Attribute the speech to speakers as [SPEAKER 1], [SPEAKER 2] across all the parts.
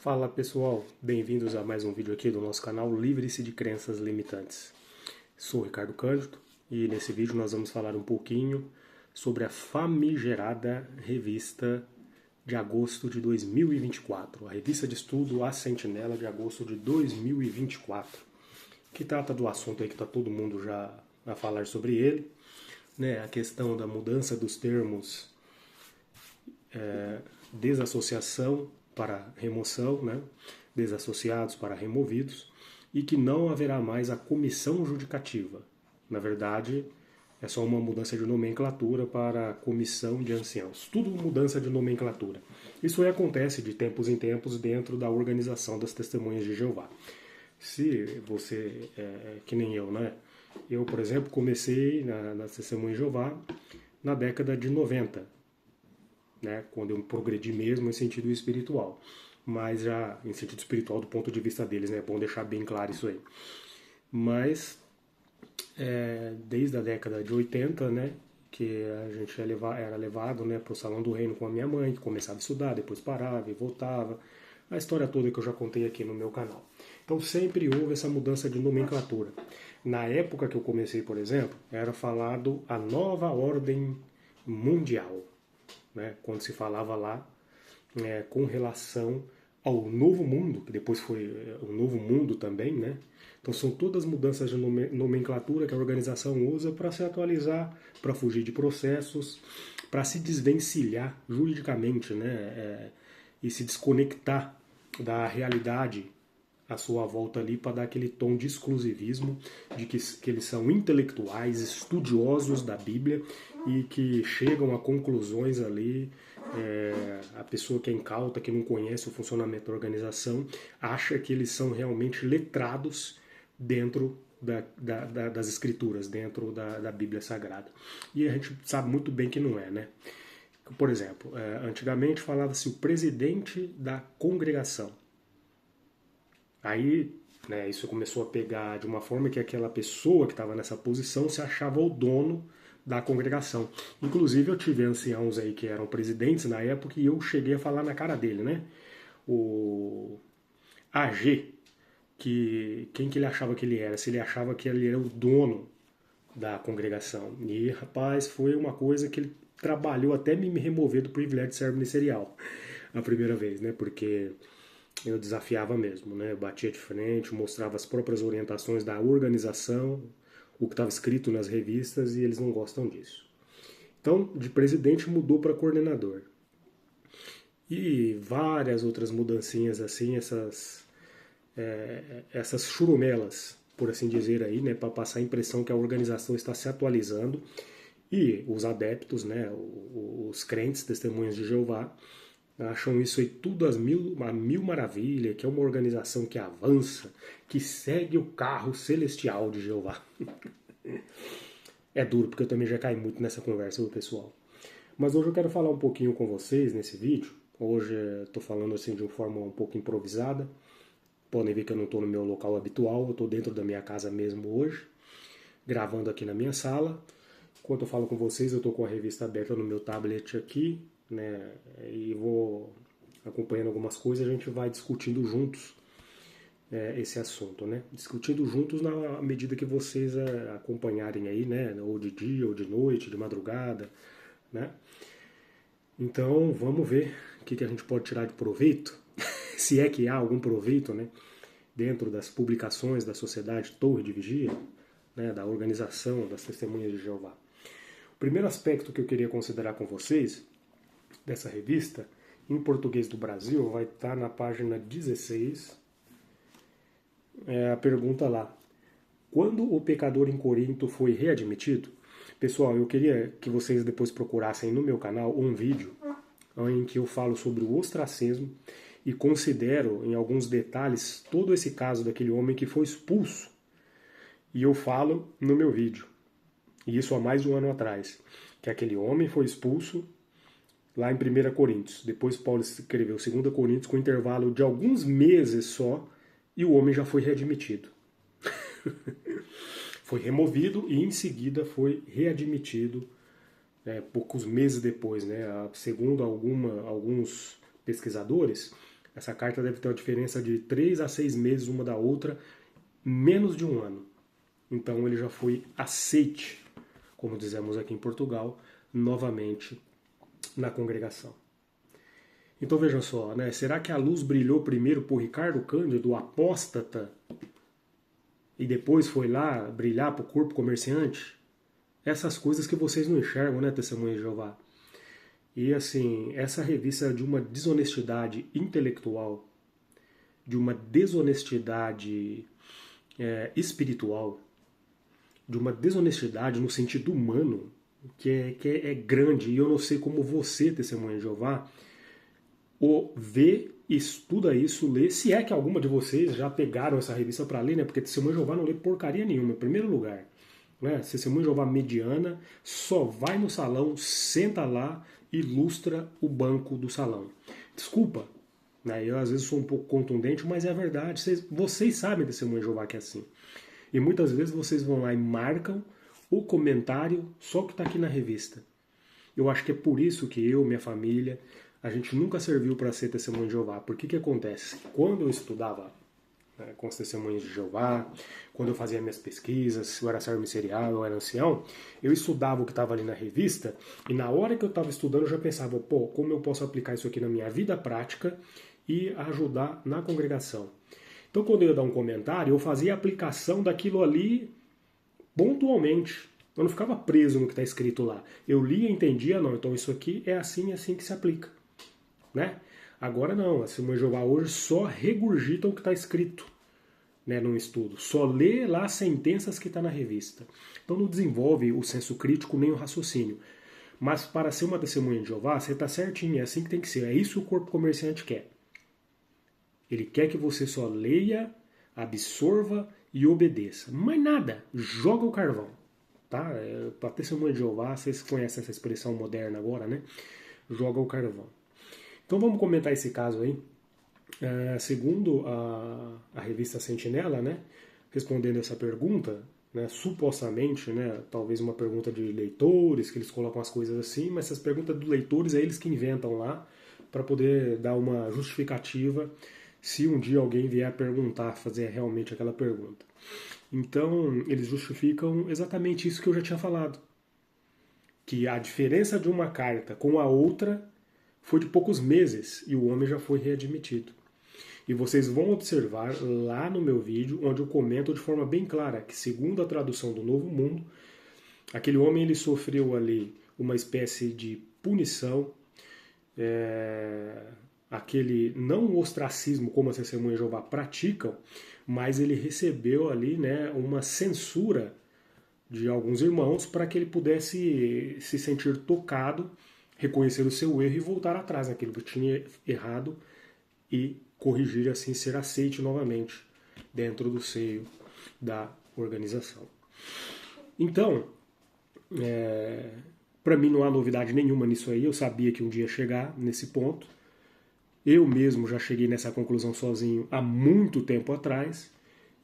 [SPEAKER 1] Fala pessoal, bem-vindos a mais um vídeo aqui do nosso canal Livre-se de Crenças Limitantes. Sou Ricardo Cândido e nesse vídeo nós vamos falar um pouquinho sobre a famigerada revista de agosto de 2024, a revista de estudo A Sentinela de agosto de 2024, que trata do assunto aí que está todo mundo já a falar sobre ele, né? A questão da mudança dos termos desassociação para remoção, né? Desassociados para removidos, e que não haverá mais a comissão judicativa. Na verdade, é só uma mudança de nomenclatura para a comissão de anciãos. Tudo mudança de nomenclatura. Isso aí acontece de tempos em tempos dentro da organização das Testemunhas de Jeová. Se você que nem eu, né? Eu, por exemplo, comecei na Testemunha de Jeová na década de 90, né, quando eu progredi mesmo em sentido espiritual, mas já em sentido espiritual do ponto de vista deles, né, é bom deixar bem claro isso aí. Mas desde a década de 80, né, que a gente era levado, né, para o Salão do Reino com a minha mãe, que começava a estudar, depois parava e voltava, a história toda que eu já contei aqui no meu canal. Então sempre houve essa mudança de nomenclatura. Na época que eu comecei, por exemplo, era falado a nova ordem mundial, né, quando se falava lá com relação ao novo mundo, que depois foi o novo mundo também, né? Então são todas mudanças de nomenclatura que a organização usa para se atualizar, para fugir de processos, para se desvencilhar juridicamente, né? E se desconectar da realidade à sua volta ali para dar aquele tom de exclusivismo, de que eles são intelectuais, estudiosos da Bíblia e que chegam a conclusões ali. A pessoa que é incauta, que não conhece o funcionamento da organização, acha que eles são realmente letrados dentro das escrituras, dentro da Bíblia Sagrada. E a gente sabe muito bem que não é, né? Por exemplo, antigamente falava-se o presidente da congregação. Aí, né, isso começou a pegar de uma forma que aquela pessoa que estava nessa posição se achava o dono da congregação. Inclusive eu tive anciãos aí que eram presidentes na época e eu cheguei a falar na cara dele, né? O AG, quem que ele achava que ele era? Se ele achava que ele era o dono da congregação. E, rapaz, foi uma coisa que ele trabalhou até me remover do privilégio de servo ministerial a primeira vez, né? Porque eu desafiava mesmo, né? Eu batia de frente, mostrava as próprias orientações da organização, o que estava escrito nas revistas, e eles não gostam disso. Então, de presidente mudou para coordenador. E várias outras mudancinhas assim, essas churumelas, por assim dizer aí, né, para passar a impressão que a organização está se atualizando, e os adeptos, né, os crentes, testemunhas de Jeová, acham isso aí tudo a mil maravilha, que é uma organização que avança, que segue o carro celestial de Jeová. É duro, porque eu também já caí muito nessa conversa, viu, pessoal? Mas hoje eu quero falar um pouquinho com vocês nesse vídeo. Hoje estou falando assim de uma forma um pouco improvisada. Podem ver que eu não estou no meu local habitual, eu estou dentro da minha casa mesmo hoje, gravando aqui na minha sala. Enquanto eu falo com vocês, eu estou com a revista aberta no meu tablet aqui, né, e vou acompanhando algumas coisas, a gente vai discutindo juntos esse assunto, né? Discutindo juntos na medida que vocês acompanharem aí, né? Ou de dia, ou de noite, de madrugada, né? Então, vamos ver o que a gente pode tirar de proveito, se é que há algum proveito, né? Dentro das publicações da Sociedade Torre de Vigia, né? Da organização das Testemunhas de Jeová. O primeiro aspecto que eu queria considerar com vocês dessa revista, em português do Brasil, vai estar na página 16, a pergunta lá: quando o pecador em Corinto foi readmitido? Pessoal, eu queria que vocês depois procurassem no meu canal um vídeo em que eu falo sobre o ostracismo e considero em alguns detalhes todo esse caso daquele homem que foi expulso. E eu falo no meu vídeo, e isso há mais de um ano atrás, que aquele homem foi expulso lá em 1 Coríntios. Depois Paulo escreveu 2 Coríntios com intervalo de alguns meses só, e o homem já foi readmitido. Foi removido e em seguida foi readmitido poucos meses depois, né? Segundo alguns pesquisadores, Essa carta deve ter uma diferença de 3 a 6 meses uma da outra, menos de um ano. Então ele já foi aceite, como dizemos aqui em Portugal, novamente na congregação. Então vejam só, né? Será que a luz brilhou primeiro por Ricardo Cândido, o apóstata, e depois foi lá brilhar para o corpo comerciante? Essas coisas que vocês não enxergam, né, Testemunha de Jeová? E assim, essa revista é de uma desonestidade intelectual, de uma desonestidade espiritual, de uma desonestidade no sentido humano, que é grande. E eu não sei como você, Testemunha de Jeová, vê, estuda isso, lê, se é que alguma de vocês já pegaram essa revista para ler, né? Porque Testemunha de Jeová não lê porcaria nenhuma, em primeiro lugar. Né? Testemunha de Jeová mediana só vai no salão, senta lá, ilustra o banco do salão. Desculpa, né? Eu às vezes sou um pouco contundente, mas é a verdade. Vocês sabem, Testemunha de Jeová, que é assim. E muitas vezes vocês vão lá e marcam o comentário só que está aqui na revista. Eu acho que é por isso que eu, minha família, a gente nunca serviu para ser Testemunha de Jeová. Porque que acontece? Quando eu estudava com as Testemunhas de Jeová, quando eu fazia minhas pesquisas, se eu era servo ministerial, eu era ancião, eu estudava o que estava ali na revista, e na hora que eu estava estudando eu já pensava, pô, como eu posso aplicar isso aqui na minha vida prática e ajudar na congregação. Então quando eu ia dar um comentário, eu fazia a aplicação daquilo ali pontualmente. Eu não ficava preso no que está escrito lá. Eu lia e entendia, não, então isso aqui é assim que se aplica. Né? Agora não, a Testemunha de Jeová hoje só regurgita o que está escrito, né, num estudo. Só lê lá as sentenças que está na revista. Então não desenvolve o senso crítico nem o raciocínio. Mas para ser uma Testemunha de Jeová, você está certinho, é assim que tem que ser. É isso que o corpo comerciante quer. Ele quer que você só leia, absorva e obedeça. Mais nada, joga o carvão. Tá? Para Testemunha de Jeová, vocês conhecem essa expressão moderna agora, né? Joga o carvão. Então vamos comentar esse caso aí. Segundo a revista Sentinela, né, respondendo essa pergunta, né, supostamente, né, talvez uma pergunta de leitores, que eles colocam as coisas assim, mas essas perguntas dos leitores é eles que inventam lá para poder dar uma justificativa se um dia alguém vier a perguntar, fazer realmente aquela pergunta. Então, eles justificam exatamente isso que eu já tinha falado. Que a diferença de uma carta com a outra foi de poucos meses e o homem já foi readmitido. E vocês vão observar lá no meu vídeo, onde eu comento de forma bem clara que, segundo a tradução do Novo Mundo, aquele homem ele sofreu ali uma espécie de punição, aquele não o ostracismo como as Testemunhas de Jeová praticam, mas ele recebeu ali, né, uma censura de alguns irmãos para que ele pudesse se sentir tocado, reconhecer o seu erro e voltar atrás naquilo que tinha errado e corrigir, assim ser aceite novamente dentro do seio da organização. Então, para mim não há novidade nenhuma nisso aí, eu sabia que um dia ia chegar nesse ponto. Eu mesmo já cheguei nessa conclusão sozinho há muito tempo atrás,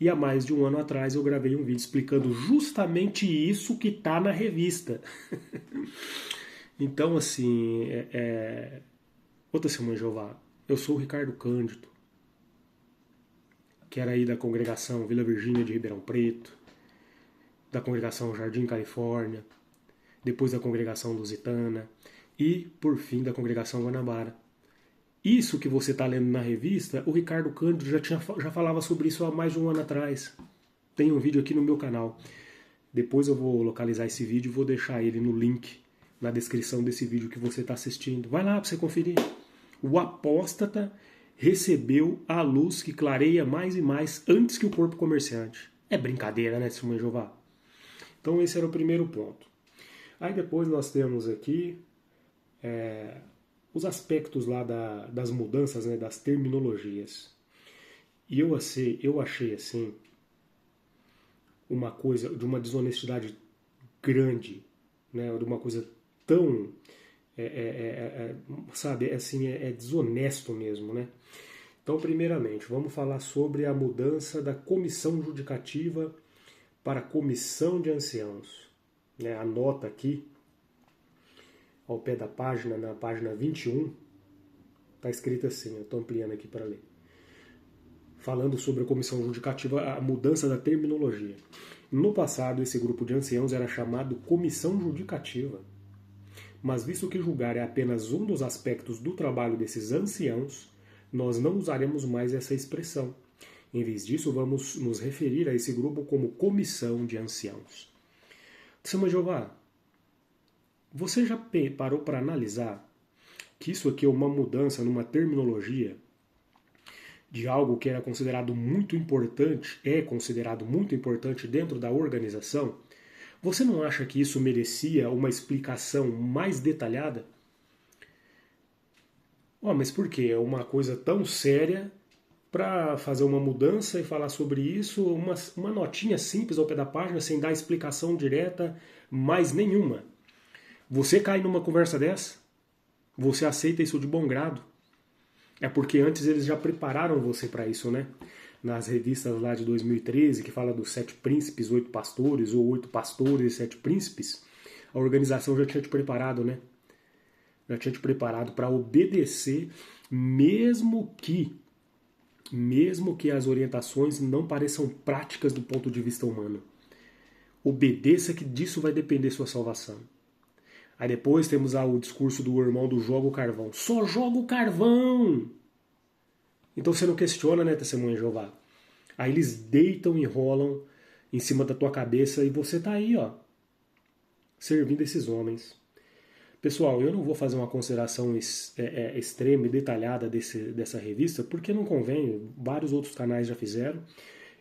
[SPEAKER 1] e há mais de um ano atrás eu gravei um vídeo explicando justamente isso que está na revista. Então, assim, Ô Testemunha de Jeová, eu sou o Ricardo Cândido, que era aí da congregação Vila Virgínia de Ribeirão Preto, da congregação Jardim Califórnia, depois da congregação Lusitana e, por fim, da congregação Guanabara. Isso que você está lendo na revista, o Ricardo Cândido já falava sobre isso há mais de um ano atrás. Tem um vídeo aqui no meu canal. Depois eu vou localizar esse vídeo e vou deixar ele no link na descrição desse vídeo que você está assistindo. Vai lá para você conferir. O apóstata recebeu a luz que clareia mais e mais antes que o corpo comerciante. É brincadeira, né, Testemunha de Jeová? Então esse era o primeiro ponto. Aí depois nós temos aqui os aspectos lá das mudanças, né, das terminologias. E eu achei assim uma coisa de uma desonestidade grande, né, de uma coisa tão sabe, assim, é desonesto mesmo, né? Então, primeiramente, vamos falar sobre a mudança da comissão judicativa para a comissão de anciãos. Né? Anota aqui, ao pé da página, na página 21, Está escrito assim, eu estou ampliando aqui para ler. Falando sobre a comissão judicativa, a mudança da terminologia. No passado, esse grupo de anciãos era chamado comissão judicativa. Mas visto que julgar é apenas um dos aspectos do trabalho desses anciãos, nós não usaremos mais essa expressão. Em vez disso, vamos nos referir a esse grupo como comissão de anciãos. Testemunha de Jeová, você já parou para analisar que isso aqui é uma mudança numa terminologia de algo que era considerado muito importante, é considerado muito importante dentro da organização? Você não acha que isso merecia uma explicação mais detalhada? Mas por quê? É uma coisa tão séria para fazer uma mudança e falar sobre isso, uma notinha simples ao pé da página, sem dar explicação direta mais nenhuma. Você cai numa conversa dessa? Você aceita isso de bom grado? É porque antes eles já prepararam você para isso, né? Nas revistas lá de 2013, que fala dos 7 príncipes, 8 pastores, ou 8 pastores e 7 príncipes, a organização já tinha te preparado, né? Já tinha te preparado para obedecer, mesmo que as orientações não pareçam práticas do ponto de vista humano. Obedeça, que disso vai depender sua salvação. Aí depois temos o discurso do irmão do joga o carvão. Só joga o carvão! Então você não questiona, né, testemunha de Jeová? Aí eles deitam e rolam em cima da tua cabeça e você tá aí, ó, servindo esses homens. Pessoal, eu não vou fazer uma consideração extrema e detalhada dessa revista, porque não convém, vários outros canais já fizeram.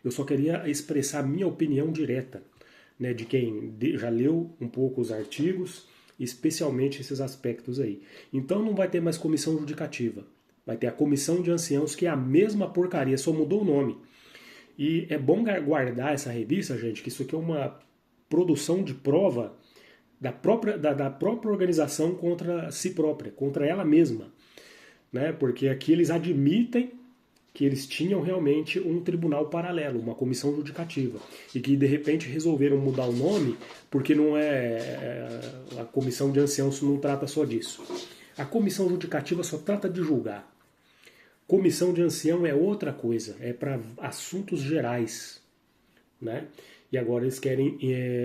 [SPEAKER 1] Eu só queria expressar minha opinião direta, né, de quem já leu um pouco os artigos, especialmente esses aspectos aí. Então não vai ter mais comissão judicativa. Vai ter a comissão de anciãos, que é a mesma porcaria, só mudou o nome. E é bom guardar essa revista, gente, que isso aqui é uma produção de prova da própria organização contra si própria, contra ela mesma. Né? Porque aqui eles admitem que eles tinham realmente um tribunal paralelo, uma comissão judicativa, e que de repente resolveram mudar o nome porque não a comissão de anciãos não trata só disso. A comissão judicativa só trata de julgar. Comissão de ancião é outra coisa, é para assuntos gerais. Né? E agora eles querem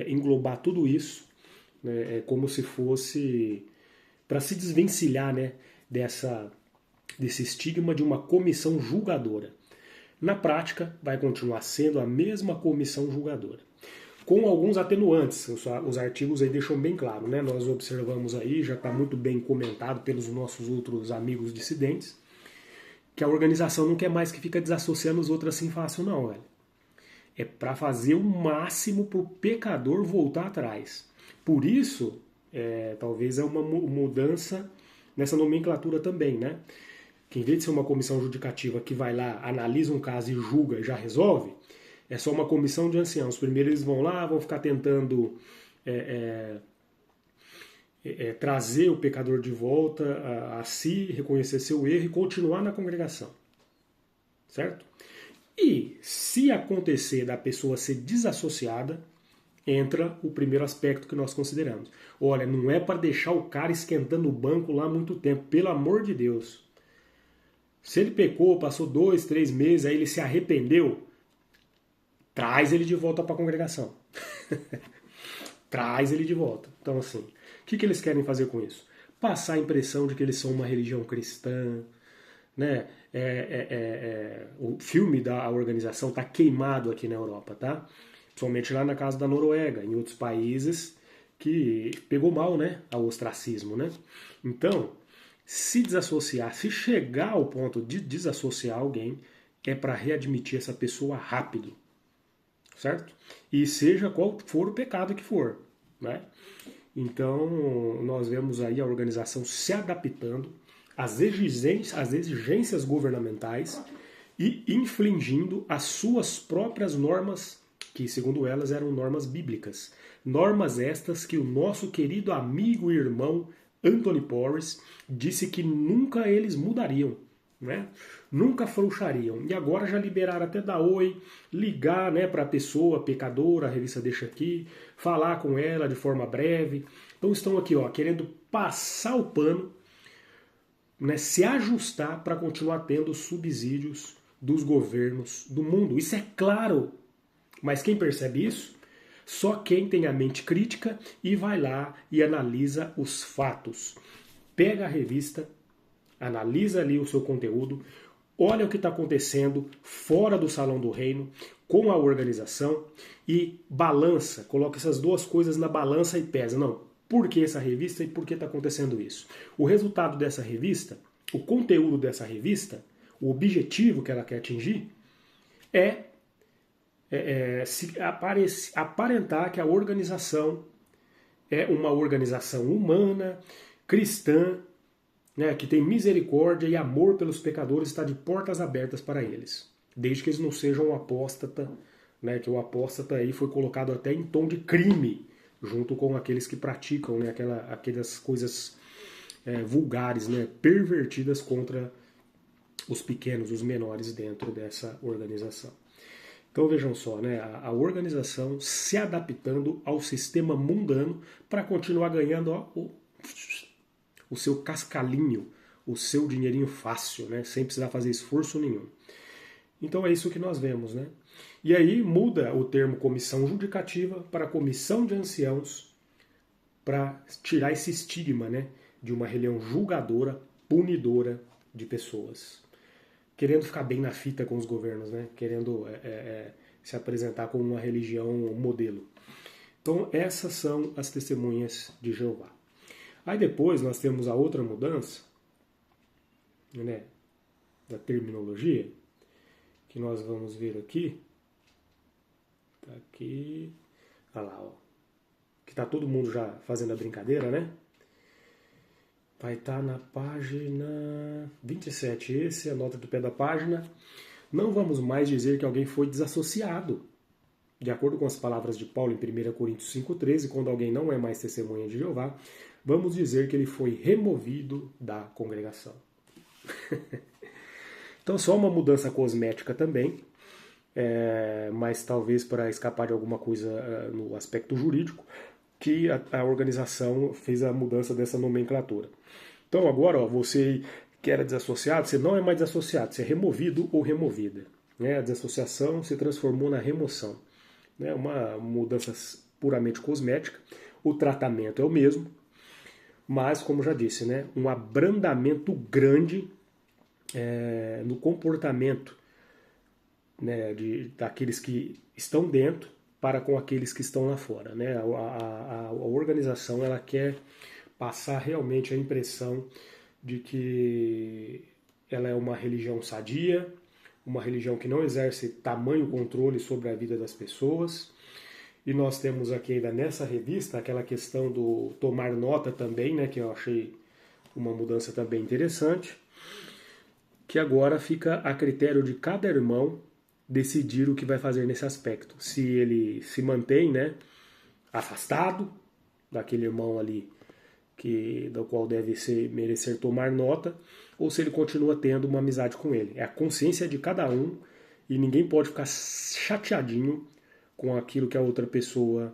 [SPEAKER 1] englobar tudo isso, né, como se fosse para se desvencilhar, né, desse estigma de uma comissão julgadora. Na prática, vai continuar sendo a mesma comissão julgadora, com alguns atenuantes. Os artigos aí deixam bem claro, né? Nós observamos aí, já está muito bem comentado pelos nossos outros amigos dissidentes, que a organização não quer mais que fica desassociando os outros assim fácil, não, velho. É para fazer o máximo para o pecador voltar atrás. Por isso, talvez é uma mudança nessa nomenclatura também, né? Que em vez de ser uma comissão judicativa que vai lá, analisa um caso e julga e já resolve, é só uma comissão de anciãos. Primeiro eles vão lá, vão ficar tentando trazer o pecador de volta a si, reconhecer seu erro e continuar na congregação. Certo? E se acontecer da pessoa ser desassociada, entra o primeiro aspecto que nós consideramos. Olha, não é para deixar o cara esquentando o banco lá muito tempo, pelo amor de Deus. Se ele pecou, passou 2, 3 meses, aí ele se arrependeu, traz ele de volta para a congregação. Traz ele de volta. Então, assim, o que eles querem fazer com isso? Passar a impressão de que eles são uma religião cristã, né? O filme da organização está queimado aqui na Europa, tá? Principalmente lá na casa da Noruega, em outros países que pegou mal, né, ao ostracismo, né? Então, se desassociar, se chegar ao ponto de desassociar alguém, é para readmitir essa pessoa rápido, certo? E seja qual for o pecado que for, né? Então, nós vemos aí a organização se adaptando às exigências governamentais e infringindo as suas próprias normas, que, segundo elas, eram normas bíblicas. Normas estas que o nosso querido amigo e irmão Anthony Porras disse que nunca eles mudariam, né? Nunca afrouxariam. E agora já liberaram até dar oi, ligar, né, para a pessoa pecadora, a revista deixa aqui, falar com ela de forma breve. Então estão aqui, ó, querendo passar o pano né, se ajustar para continuar tendo subsídios dos governos do mundo. Isso é claro, mas quem percebe isso? Só quem tem a mente crítica e vai lá e analisa os fatos. Pega a revista, analisa ali o seu conteúdo, olha o que está acontecendo fora do Salão do Reino, com a organização, e balança, coloca essas duas coisas na balança e pesa. Não, por que essa revista e por que está acontecendo isso? O resultado dessa revista, o conteúdo dessa revista, o objetivo que ela quer atingir é aparentar que a organização é uma organização humana, cristã, né, que tem misericórdia e amor pelos pecadores, está de portas abertas para eles, desde que eles não sejam um apóstata, né, que o apóstata aí foi colocado até em tom de crime, junto com aqueles que praticam, né, aquelas coisas vulgares, né, pervertidas contra os pequenos, os menores dentro dessa organização. Então vejam só, né, a organização se adaptando ao sistema mundano para continuar ganhando o seu cascalinho, o seu dinheirinho fácil, né, sem precisar fazer esforço nenhum. Então é isso que nós vemos, né? E aí muda o termo comissão judicativa para comissão de anciãos, para tirar esse estigma, né, de uma religião julgadora, punidora de pessoas, querendo ficar bem na fita com os governos, né, querendo se apresentar como uma religião modelo. Então essas são as testemunhas de Jeová. Aí depois nós temos a outra mudança, né, da terminologia, que nós vamos ver aqui. Tá aqui. Olha lá, ó. Que tá todo mundo já fazendo a brincadeira, né? Vai estar na página 27. Esse é a nota do pé da página. Não vamos mais dizer que alguém foi desassociado. De acordo com as palavras de Paulo em 1 Coríntios 5,13, quando alguém não é mais testemunha de Jeová, vamos dizer que ele foi removido da congregação. Então, só uma mudança cosmética também, mas talvez para escapar de alguma coisa no aspecto jurídico, que a organização fez a mudança dessa nomenclatura. Então, agora, ó, você que era desassociado, você não é mais desassociado, você é removido ou removida. Né? A desassociação se transformou na remoção. Né? Uma mudança puramente cosmética. O tratamento é o mesmo, mas, como já disse, né, um abrandamento grande no comportamento, né, daqueles que estão dentro para com aqueles que estão lá fora. Né? A organização ela quer passar realmente a impressão de que ela é uma religião sadia, uma religião que não exerce tamanho controle sobre a vida das pessoas. E nós temos aqui ainda nessa revista aquela questão do tomar nota também, né, que eu achei uma mudança também interessante, que agora fica a critério de cada irmão decidir o que vai fazer nesse aspecto. Se ele se mantém, né, afastado daquele irmão ali do qual deve merecer tomar nota, ou se ele continua tendo uma amizade com ele. É a consciência de cada um e ninguém pode ficar chateadinho com aquilo que a outra pessoa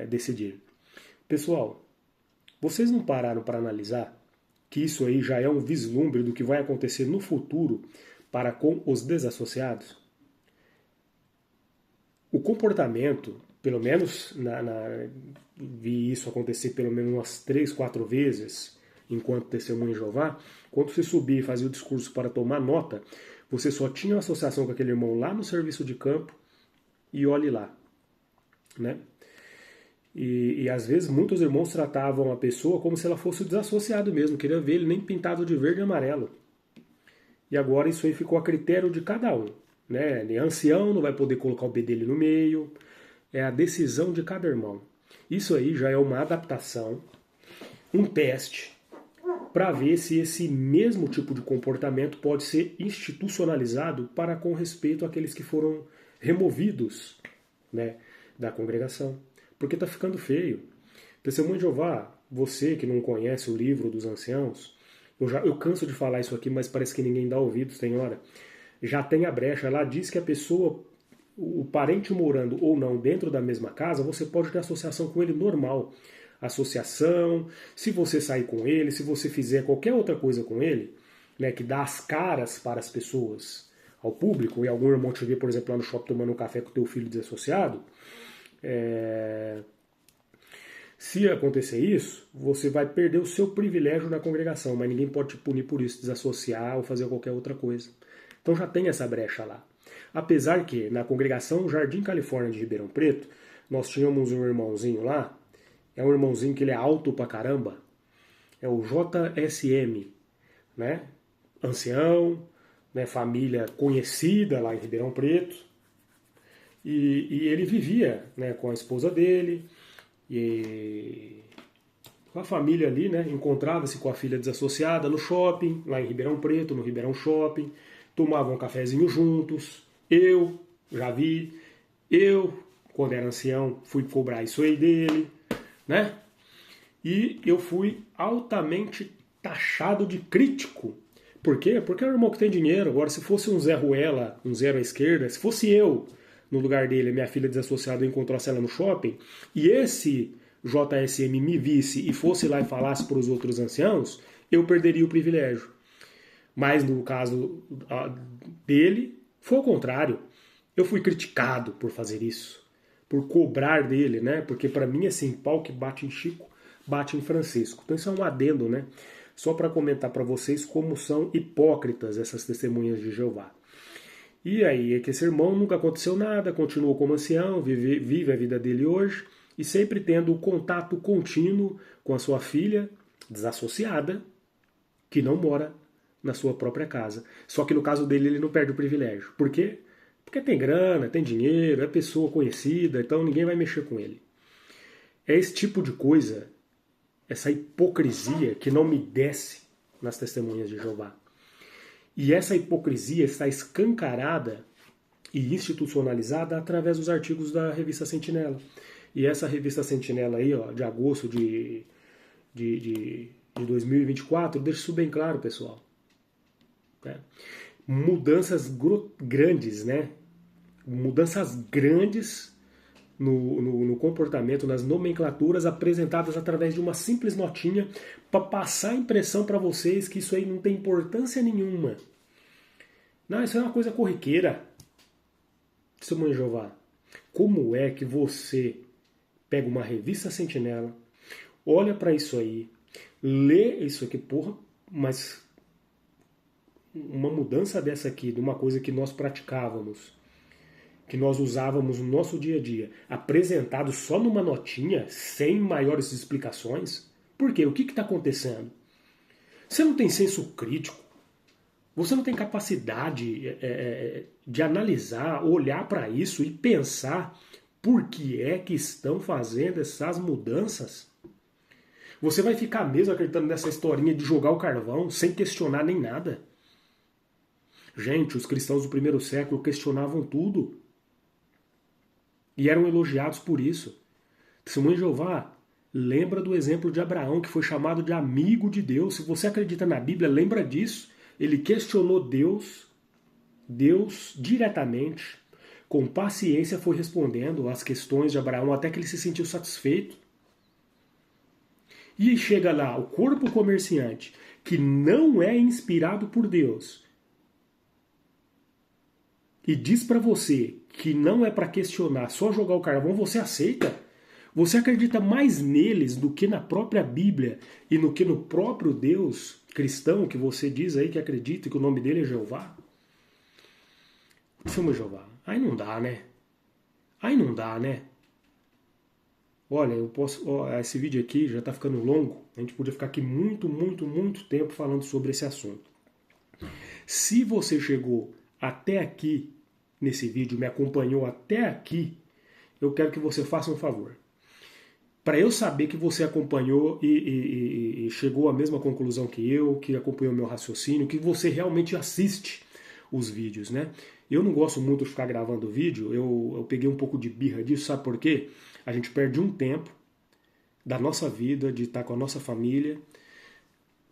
[SPEAKER 1] decidir. Pessoal, vocês não pararam para analisar que isso aí já é um vislumbre do que vai acontecer no futuro para com os desassociados? O comportamento, pelo menos vi isso acontecer pelo menos umas 3, 4 vezes enquanto testemunha de Jeová, quando você subia e fazia o discurso para tomar nota, você só tinha uma associação com aquele irmão lá no serviço de campo e olhe lá, né? E às vezes muitos irmãos tratavam a pessoa como se ela fosse desassociado mesmo, queria ver ele nem pintado de verde e amarelo. E agora isso aí ficou a critério de cada um. Né? Ele é ancião, não vai poder colocar o B dele no meio. É a decisão de cada irmão. Isso aí já é uma adaptação, um teste, para ver se esse mesmo tipo de comportamento pode ser institucionalizado para com respeito àqueles que foram removidos, né, da congregação. Porque está ficando feio. Testemunho de Jeová, você que não conhece o livro dos anciãos, eu canso de falar isso aqui, mas parece que ninguém dá ouvidos, tem hora. Já tem a brecha, lá diz que a pessoa, o parente morando ou não dentro da mesma casa, você pode ter associação com ele normal. associação, se você sair com ele, se você fizer qualquer outra coisa com ele, né, que dá as caras para as pessoas, ao público, e algum irmão te vê, por exemplo, lá no shopping tomando um café com o teu filho desassociado, se acontecer isso, você vai perder o seu privilégio na congregação, mas ninguém pode te punir por isso, desassociar ou fazer qualquer outra coisa. Então já tem essa brecha lá. Apesar que na congregação Jardim Califórnia de Ribeirão Preto, nós tínhamos um irmãozinho lá, é um irmãozinho que ele é alto pra caramba, é o JSM, né? Ancião, né? Família conhecida lá em Ribeirão Preto, e ele vivia, né, com a esposa dele, e a família ali, né, encontrava-se com a filha desassociada no shopping, lá em Ribeirão Preto, no Ribeirão Shopping, tomavam um cafezinho juntos. Eu já vi, quando era ancião, fui cobrar isso aí dele, né? E eu fui altamente taxado de crítico. Por quê? Porque é o irmão que tem dinheiro. Agora, se fosse um Zé Ruela, um zero à esquerda, se fosse eu no lugar dele, minha filha desassociada, eu encontrasse ela no shopping, e esse JSM me visse e fosse lá e falasse para os outros anciãos, eu perderia o privilégio. Mas no caso dele, foi o contrário. Eu fui criticado por fazer isso, por cobrar dele, né? Porque para mim, assim, pau que bate em Chico, bate em Francisco. Então isso é um adendo, né? Só para comentar para vocês como são hipócritas essas testemunhas de Jeová. E aí é que esse irmão nunca aconteceu nada, continuou como ancião, vive a vida dele hoje, e sempre tendo o contato contínuo com a sua filha desassociada, que não mora na sua própria casa. Só que no caso dele ele não perde o privilégio. Por quê? Porque tem grana, tem dinheiro, é pessoa conhecida, então ninguém vai mexer com ele. É esse tipo de coisa, essa hipocrisia que não me desce nas testemunhas de Jeová. E essa hipocrisia está escancarada e institucionalizada através dos artigos da revista Sentinela. E essa revista Sentinela aí, ó, de agosto de 2024, deixa isso bem claro, pessoal. Né? Mudanças grandes, né? Mudanças grandes no comportamento, nas nomenclaturas apresentadas através de uma simples notinha para passar a impressão para vocês que isso aí não tem importância nenhuma. Não, isso é uma coisa corriqueira. Testemunha de Jeová, como é que você pega uma revista Sentinela, olha para isso aí, lê isso aqui, porra, mas uma mudança dessa aqui, de uma coisa que nós praticávamos, que nós usávamos no nosso dia a dia, apresentado só numa notinha, sem maiores explicações? Por quê? O que está acontecendo? Você não tem senso crítico? Você não tem capacidade de analisar, olhar para isso e pensar por que é que estão fazendo essas mudanças? Você vai ficar mesmo acreditando nessa historinha de jogar o carvão sem questionar nem nada? Gente, os cristãos do primeiro século questionavam tudo. E eram elogiados por isso. Testemunho de Jeová, lembra do exemplo de Abraão, que foi chamado de amigo de Deus. Se você acredita na Bíblia, lembra disso. Ele questionou Deus diretamente, com paciência foi respondendo às questões de Abraão até que ele se sentiu satisfeito. E chega lá o corpo comerciante, que não é inspirado por Deus, e diz para você que não é para questionar, só jogar o carvão, você aceita? Você acredita mais neles do que na própria Bíblia e no que no próprio Deus cristão que você diz aí que acredita que o nome dele é Jeová? Chama Jeová. Aí não dá, né? Olha, eu posso. Esse vídeo aqui já está ficando longo. A gente podia ficar aqui muito tempo falando sobre esse assunto. Se você chegou até aqui nesse vídeo, me acompanhou até aqui, eu quero que você faça um favor. Para eu saber que você acompanhou e chegou à mesma conclusão que eu, que acompanhou meu raciocínio, que você realmente assiste os vídeos, né? Eu não gosto muito de ficar gravando vídeo, eu peguei um pouco de birra disso, sabe por quê? A gente perde um tempo da nossa vida, de estar com a nossa família,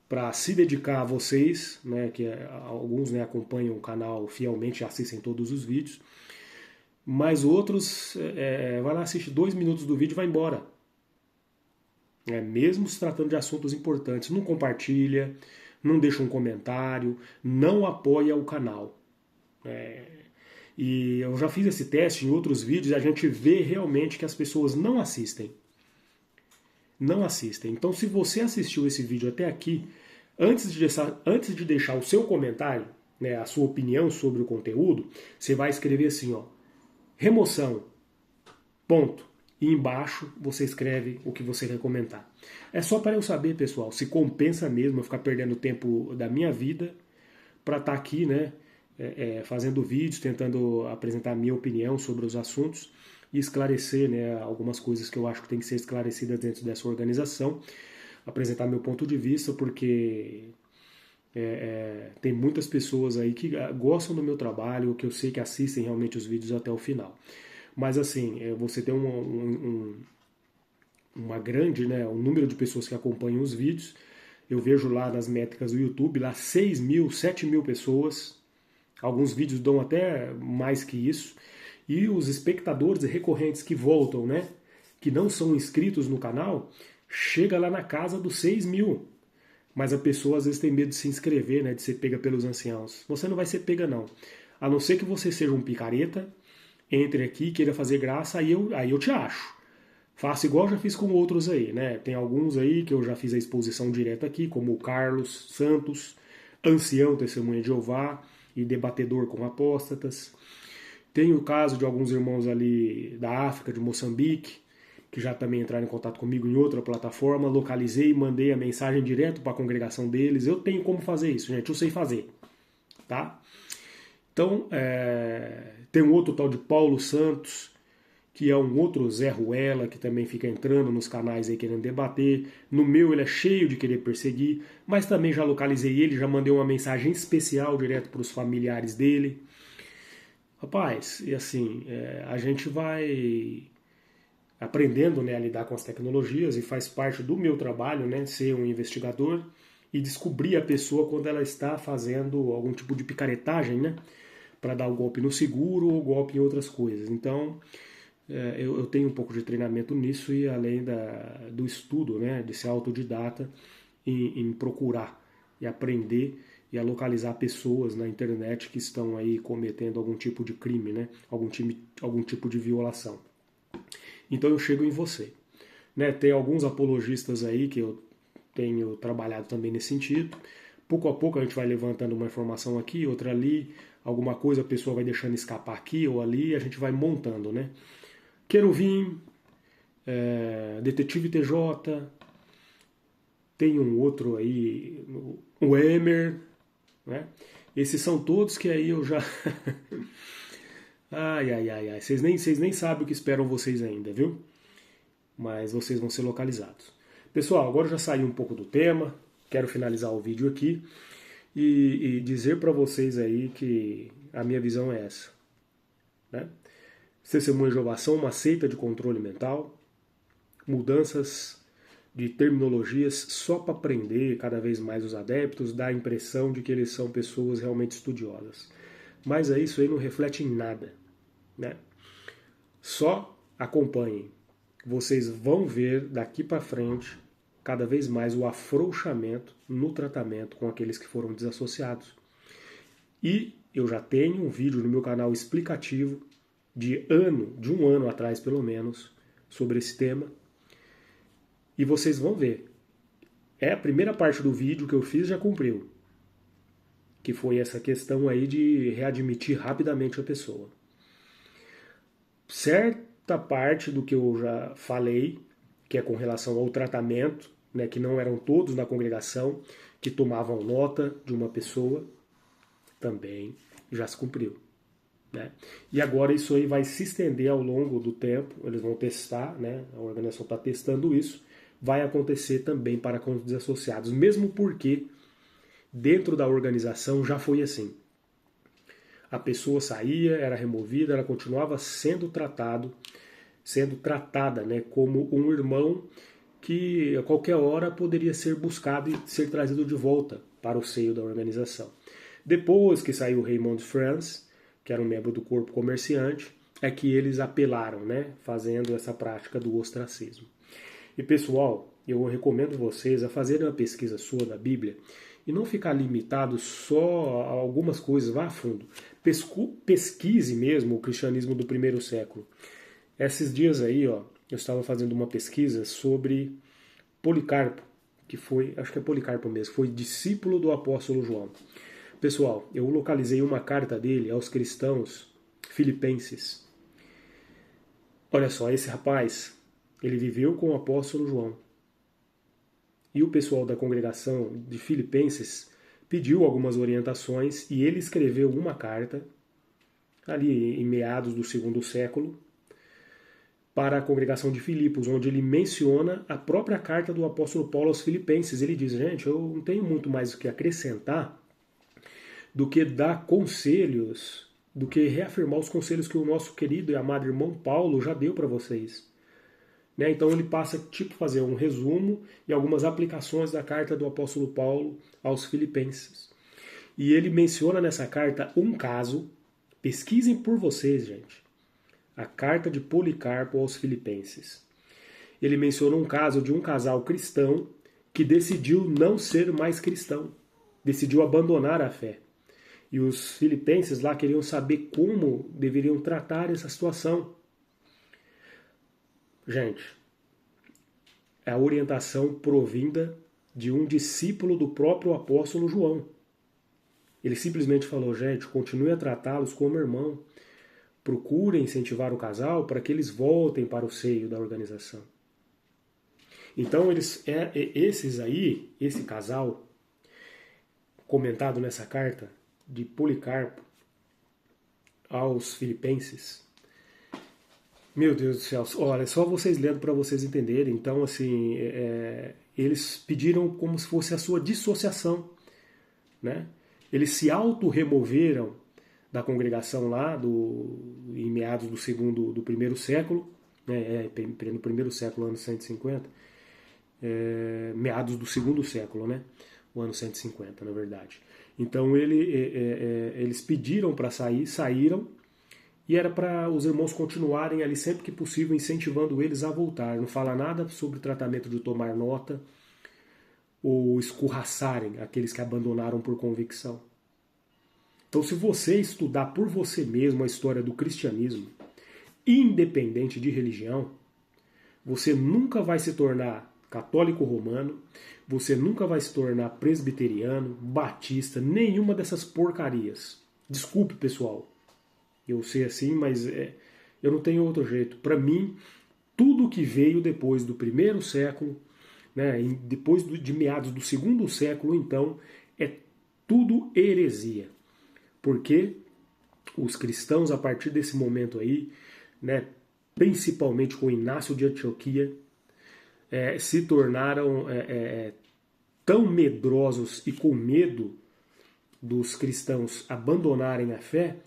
[SPEAKER 1] para se dedicar a vocês, né, que alguns, né, acompanham o canal fielmente, assistem todos os vídeos, mas outros vai lá, assiste 2 minutos do vídeo e vai embora. né? Mesmo se tratando de assuntos importantes, não compartilha, não deixa um comentário, não apoia o canal. E eu já fiz esse teste em outros vídeos e a gente vê realmente que as pessoas não assistem. Não assistem. Então, se você assistiu esse vídeo até aqui, antes de deixar o seu comentário, né, a sua opinião sobre o conteúdo, você vai escrever assim, ó, remoção, ponto. E embaixo você escreve o que você quer comentar. É só para eu saber, pessoal, se compensa mesmo eu ficar perdendo tempo da minha vida para estar aqui, né, fazendo vídeos, tentando apresentar a minha opinião sobre os assuntos e esclarecer, né, algumas coisas que eu acho que tem que ser esclarecidas dentro dessa organização, apresentar meu ponto de vista, porque tem muitas pessoas aí que gostam do meu trabalho, que eu sei que assistem realmente os vídeos até o final. Mas assim, você tem uma grande, né, um número de pessoas que acompanham os vídeos. Eu vejo lá nas métricas do YouTube, lá 6 mil, 7 mil pessoas. Alguns vídeos dão até mais que isso. E os espectadores recorrentes que voltam, né, que não são inscritos no canal, chega lá na casa dos 6 mil. Mas a pessoa às vezes tem medo de se inscrever, né, de ser pega pelos anciãos. Você não vai ser pega não. A não ser que você seja um picareta, entre aqui, queira fazer graça, aí eu te acho. Faço igual já fiz com outros aí, né? Tem alguns aí que eu já fiz a exposição direta aqui, como o Carlos Santos, ancião testemunha de Jeová e debatedor com apóstatas. Tem o caso de alguns irmãos ali da África, de Moçambique, que já também entraram em contato comigo em outra plataforma, localizei e mandei a mensagem direto para a congregação deles. Eu tenho como fazer isso, gente, eu sei fazer, tá? Então, tem um outro tal de Paulo Santos, que é um outro Zé Ruela, que também fica entrando nos canais aí querendo debater. No meu ele é cheio de querer perseguir, mas também já localizei ele, já mandei uma mensagem especial direto para os familiares dele. Rapaz, e assim, a gente vai aprendendo, né, a lidar com as tecnologias e faz parte do meu trabalho, né, ser um investigador e descobrir a pessoa quando ela está fazendo algum tipo de picaretagem, né, para dar o golpe no seguro ou golpe em outras coisas. Então, eu tenho um pouco de treinamento nisso e além do estudo, né, de ser autodidata em procurar e aprender e a localizar pessoas na internet que estão aí cometendo algum tipo de crime, né, algum tipo de violação. Então eu chego em você. Né, tem alguns apologistas aí que eu tenho trabalhado também nesse sentido. Pouco a pouco a gente vai levantando uma informação aqui, outra ali, alguma coisa a pessoa vai deixando escapar aqui ou ali e a gente vai montando, né? Queruvim, Detetive TJ, tem um outro aí, o Emer, né? Esses são todos que aí eu já... ai, ai, ai, ai, vocês nem sabem o que esperam vocês ainda, viu? Mas vocês vão ser localizados. Pessoal, agora eu já saí um pouco do tema, quero finalizar o vídeo aqui e dizer para vocês aí que a minha visão é essa, né? Testemunha de Jeová são uma seita de controle mental, mudanças de terminologias só para prender cada vez mais os adeptos, dá a impressão de que eles são pessoas realmente estudiosas. Mas isso aí não reflete em nada, né? Só acompanhem. Vocês vão ver daqui para frente cada vez mais o afrouxamento no tratamento com aqueles que foram desassociados. E eu já tenho um vídeo no meu canal explicativo de um ano atrás pelo menos, sobre esse tema. E vocês vão ver. A primeira parte do vídeo que eu fiz já cumpriu. Que foi essa questão aí de readmitir rapidamente a pessoa. Certa parte do que eu já falei, que é com relação ao tratamento, né, que não eram todos na congregação que tomavam nota de uma pessoa, também já se cumpriu. Né? E agora isso aí vai se estender ao longo do tempo, eles vão testar, né? A organização está testando isso, vai acontecer também para com os desassociados, mesmo porque dentro da organização já foi assim. A pessoa saía, era removida, ela continuava sendo tratada, né, como um irmão que a qualquer hora poderia ser buscado e ser trazido de volta para o seio da organização. Depois que saiu o Raymond France, que era um membro do corpo comerciante, é que eles apelaram, né, fazendo essa prática do ostracismo. E pessoal, eu recomendo vocês a fazerem uma pesquisa sua da Bíblia e não ficar limitado só a algumas coisas, vá a fundo. Pesquise mesmo o cristianismo do primeiro século. Esses dias aí, ó, eu estava fazendo uma pesquisa sobre Policarpo, que foi, acho que é Policarpo mesmo, foi discípulo do apóstolo João. Pessoal, eu localizei uma carta dele aos cristãos filipenses. Olha só, esse rapaz, ele viveu com o apóstolo João. E o pessoal da congregação de Filipenses pediu algumas orientações e ele escreveu uma carta, ali em meados do segundo século, para a congregação de Filipos, onde ele menciona a própria carta do apóstolo Paulo aos Filipenses. Ele diz, gente, eu não tenho muito mais o que acrescentar do que dar conselhos, do que reafirmar os conselhos que o nosso querido e amado irmão Paulo já deu para vocês. Né? Então ele passa a fazer um resumo e algumas aplicações da carta do apóstolo Paulo aos Filipenses. E ele menciona nessa carta um caso, pesquisem por vocês, gente, a carta de Policarpo aos Filipenses. Ele menciona um caso de um casal cristão que decidiu não ser mais cristão, decidiu abandonar a fé. E os filipenses lá queriam saber como deveriam tratar essa situação. Gente, é a orientação provinda de um discípulo do próprio apóstolo João. Ele simplesmente falou, gente, continue a tratá-los como irmão. Procurem incentivar o casal para que eles voltem para o seio da organização. Então, esse casal, comentado nessa carta de Policarpo aos Filipenses, meu Deus do céu, olha, só vocês lendo para vocês entenderem. Então, assim, eles pediram como se fosse a sua dissociação, né? Eles se auto-removeram da congregação lá em meados do primeiro século, né? No primeiro século, ano 150, meados do segundo século, né? O ano 150, na verdade. Então, eles pediram para sair, saíram, e era para os irmãos continuarem ali sempre que possível, incentivando eles a voltar. Não fala nada sobre o tratamento de tomar nota ou escorraçarem aqueles que abandonaram por convicção. Então, se você estudar por você mesmo a história do cristianismo, independente de religião, você nunca vai se tornar católico romano, você nunca vai se tornar presbiteriano, batista, nenhuma dessas porcarias. Desculpe, pessoal. Eu sei assim, mas eu não tenho outro jeito. Para mim, tudo que veio depois do primeiro século, né, depois de meados do segundo século, então, é tudo heresia. Porque os cristãos, a partir desse momento aí, né, principalmente com Inácio de Antioquia, se tornaram tão medrosos e com medo dos cristãos abandonarem a fé,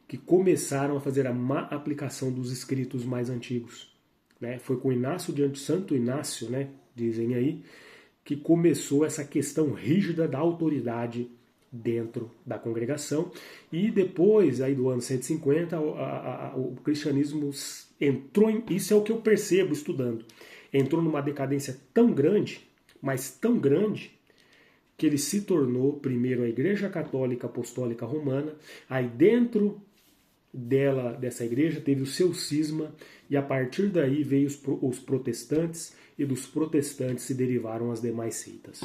[SPEAKER 1] que começaram a fazer a má aplicação dos escritos mais antigos. Né? Foi com Santo Inácio, né, dizem aí, que começou essa questão rígida da autoridade dentro da congregação. E depois, aí do ano 150, o cristianismo entrou isso é o que eu percebo estudando, entrou numa decadência tão grande, mas tão grande, que ele se tornou primeiro a Igreja Católica Apostólica Romana, aí dentro dessa igreja teve o seu cisma, e a partir daí veio os protestantes, e dos protestantes se derivaram as demais seitas.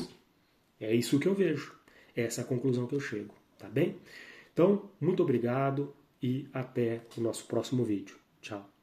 [SPEAKER 1] É isso que eu vejo, essa é a conclusão que eu chego, tá bem? Então, muito obrigado e até o nosso próximo vídeo. Tchau.